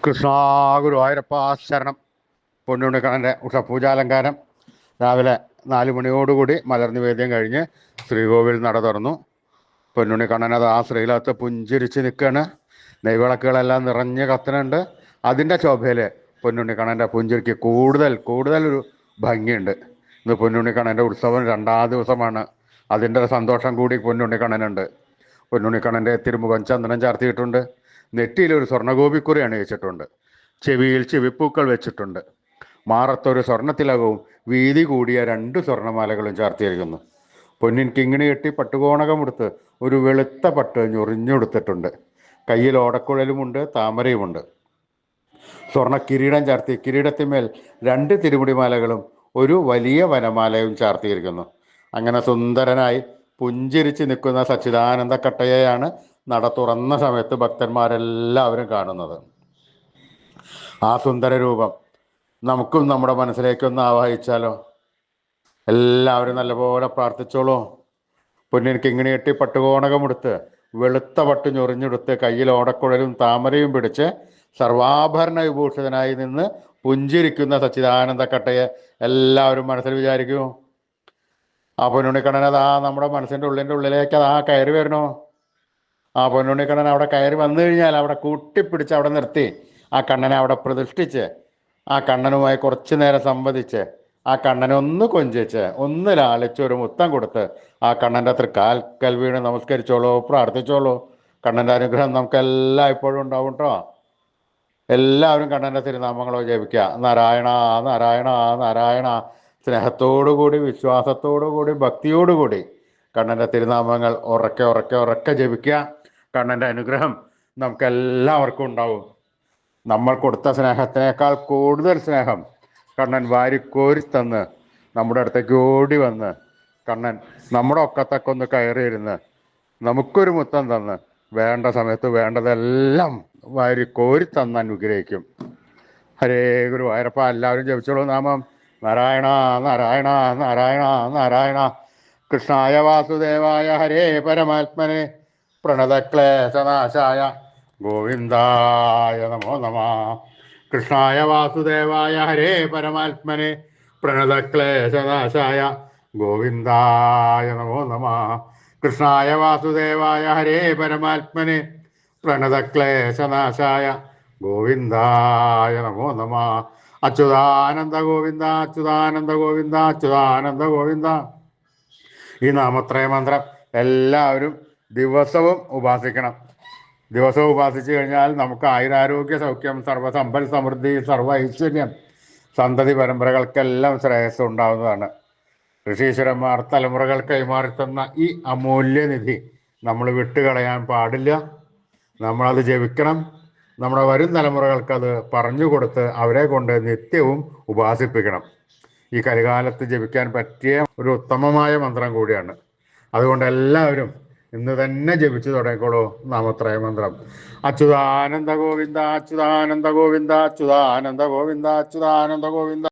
കൃഷ്ണ ഗുരുവായൂരപ്പ ശരണം. പൊന്നുണ്ണിക്കണ്ണൻ്റെ ഉഷപൂജാലങ്കാരം രാവിലെ 4 മണിയോടുകൂടി മലർനിവേദ്യം കഴിഞ്ഞ് ശ്രീകോവിൽ നട തുറന്നു. പൊന്നുണ്ണിക്കണ്ണനത് ആ ശ്രീലകത്ത് പുഞ്ചിരിച്ച് നിൽക്കുകയാണ്. നെയ്വിളക്കുകളെല്ലാം നിറഞ്ഞ് കത്തുന്നുണ്ട്. അതിൻ്റെ ശോഭയിൽ പൊന്നുണ്ണിക്കണ്ണൻ്റെ പുഞ്ചിരിക്ക് കൂടുതൽ കൂടുതൽ ഒരു ഭംഗിയുണ്ട്. ഇന്ന് പൊന്നുണ്ണിക്കണ്ണൻ്റെ ഉത്സവം 2ാം ദിവസമാണ്. അതിൻ്റെ ഒരു സന്തോഷം കൂടി പൊന്നുണ്ണിക്കണ്ണനുണ്ട്. പൊന്നുണ്ണിക്കണ്ണൻ്റെ തിരുമുഖം ചന്ദനം ചാർത്തിയിട്ടുണ്ട്. നെറ്റിയിലൊരു സ്വർണ്ണഗോപിക്കുറി അണിയിച്ചിട്ടുണ്ട്. ചെവിയിൽ ചെവിപ്പൂക്കൾ വെച്ചിട്ടുണ്ട്. മാറത്തൊരു സ്വർണ്ണത്തിലകവും വീതി കൂടിയ 2 സ്വർണ്ണമാലകളും ചാർത്തിയിരിക്കുന്നു. പൊന്നിൻ കിങ്ങിണി കെട്ടി പട്ടുകോണകമെടുത്ത് ഒരു വെളുത്ത പട്ട് ഞൊറിഞ്ഞെടുത്തിട്ടുണ്ട്. കയ്യിൽ ഓടക്കുഴലുമുണ്ട്, താമരയുമുണ്ട്. സ്വർണ്ണ കിരീടം ചാർത്തി കിരീടത്തിന്മേൽ 2 തിരുമുടിമാലകളും ഒരു വലിയ വനമാലയും ചാർത്തിയിരിക്കുന്നു. അങ്ങനെ സുന്ദരനായി പുഞ്ചിരിച്ച് നിൽക്കുന്ന സച്ചിദാനന്ദ കട്ടയെയാണ് നട തുറന്ന സമയത്ത് ഭക്തന്മാരെല്ലാവരും കാണുന്നത്. ആ സുന്ദര രൂപം നമുക്കും നമ്മുടെ മനസ്സിലേക്കൊന്ന് ആവാഹിച്ചാലോ? എല്ലാവരും നല്ലപോലെ പ്രാർത്ഥിച്ചോളൂ. പൊന്നിൻ കിങ്ങിണി കെട്ടി പട്ടുകോണകമെടുത്ത് വെളുത്ത പട്ട് ഞൊറിഞ്ഞെടുത്ത് കയ്യിൽ ഓടക്കുഴലും താമരയും പിടിച്ച് സർവാഭരണ വിഭൂഷിതനായി നിന്ന് പുഞ്ചിരിക്കുന്ന സച്ചിദാനന്ദ കട്ടയെ എല്ലാവരും മനസ്സിൽ വിചാരിക്കൂ. ആ പൊന്നുണ്ണിക്കണ്ണനത് ആ നമ്മുടെ മനസ്സിൻ്റെ ഉള്ളിലേക്ക് അതാ കയറി വരണോ? ആ പൊന്നുണ്ണിക്കണ്ണൻ അവിടെ കയറി വന്നു കഴിഞ്ഞാൽ അവിടെ കൂട്ടിപ്പിടിച്ച് അവിടെ നിർത്തി ആ കണ്ണനെ അവിടെ പ്രതിഷ്ഠിച്ച് ആ കണ്ണനുമായി കുറച്ചു നേരം സംവദിച്ച് ആ കണ്ണനെ ഒന്ന് കൊഞ്ചിച്ച് ഒന്ന് ലാളിച്ച് ഒരു മുത്തം കൊടുത്ത് ആ കണ്ണൻ്റെ തൃക്കാൽക്കൽ വീണ് നമസ്കരിച്ചോളൂ, പ്രാർത്ഥിച്ചോളൂ. കണ്ണൻ്റെ അനുഗ്രഹം നമുക്കെല്ലാം ഇപ്പോഴും ഉണ്ടാവും കേട്ടോ. എല്ലാവരും കണ്ണൻ്റെ തിരുനാമങ്ങളോ ജപിക്കുക. നാരായണ നാരായണ നാരായണ. സ്നേഹത്തോടുകൂടി വിശ്വാസത്തോടുകൂടി ഭക്തിയോടുകൂടി കണ്ണൻ്റെ തിരുനാമങ്ങൾ ഉറക്കെ ഉറക്കെ ഉറക്കെ ജപിക്കുക. കണ്ണൻ്റെ അനുഗ്രഹം നമുക്കെല്ലാവർക്കും ഉണ്ടാവും. നമ്മൾ കൊടുത്ത സ്നേഹത്തിനേക്കാൾ കൂടുതൽ സ്നേഹം കണ്ണൻ വാരിക്കോരി തന്ന് നമ്മുടെ അടുത്തേക്ക് ഓടി വന്ന് കണ്ണൻ നമ്മുടെ ഒക്കത്തൊക്കെ ഒന്ന് കയറിയിരുന്ന് നമുക്കൊരു മുത്തം തന്ന് വേണ്ട സമയത്ത് വേണ്ടതെല്ലാം വാരിക്കോരി തന്ന് അനുഗ്രഹിക്കും. ഹരേ ഗുരുവായൂരപ്പ. എല്ലാവരും ജപിച്ചോളൂ നാമം. നാരായണ നാരായണ നാരായണ നാരായണ. കൃഷ്ണായ വാസുദേവായ ഹരേ പരമാത്മനെ പ്രണതക്ലേശനാശായ ഗോവിന്ദായ നമോ നമ. കൃഷ്ണായ വാസുദേവായ ഹരേ പരമാത്മനെ പ്രണതക്ലേശനാശായ ഗോവിന്ദായ നമോ നമ. കൃഷ്ണായ വാസുദേവായ ഹരേ പരമാത്മനെ പ്രണതക്ലേശനാശായ ഗോവിന്ദായ നമോ നമ. അച്യുതാനന്ദ ഗോവിന്ദ അച്യുതാനന്ദ ഗോവിന്ദ അച്യുതാനന്ദ ഗോവിന്ദ. ഈ നാമത്രയ മന്ത്രം എല്ലാവരും ദിവസവും ഉപാസിക്കണം. ദിവസവും ഉപാസിച്ചു കഴിഞ്ഞാൽ നമുക്ക് ആയുരാരോഗ്യ സൗഖ്യം, സർവ്വസമ്പൽ സമൃദ്ധി, സർവ്വ ഐശ്വര്യം, സന്തതി പരമ്പരകൾക്കെല്ലാം ശ്രേയസ് ഉണ്ടാവുന്നതാണ്. ഋഷീശ്വരന്മാർ തലമുറകൾ കൈമാറിത്തന്ന ഈ അമൂല്യനിധി നമ്മൾ വിട്ടുകളയാൻ പാടില്ല. നമ്മളത് ജപിക്കണം. നമ്മുടെ വരും തലമുറകൾക്കത് പറഞ്ഞു കൊടുത്ത് അവരെ കൊണ്ട് നിത്യവും ഉപാസിപ്പിക്കണം. ഈ കലികാലത്ത് ജപിക്കാൻ പറ്റിയ ഒരു ഉത്തമമായ മന്ത്രം കൂടിയാണ്. അതുകൊണ്ട് എല്ലാവരും ഇന്ന് തന്നെ ജപിച്ചു തുടങ്ങിക്കോളൂ നാമത്രയ മന്ത്രം. അച്യുതാനന്ദ ഗോവിന്ദ അച്യുതാനന്ദ ഗോവിന്ദ അച്യുതാനന്ദ ഗോവിന്ദ അച്യുതാനന്ദ ഗോവിന്ദ.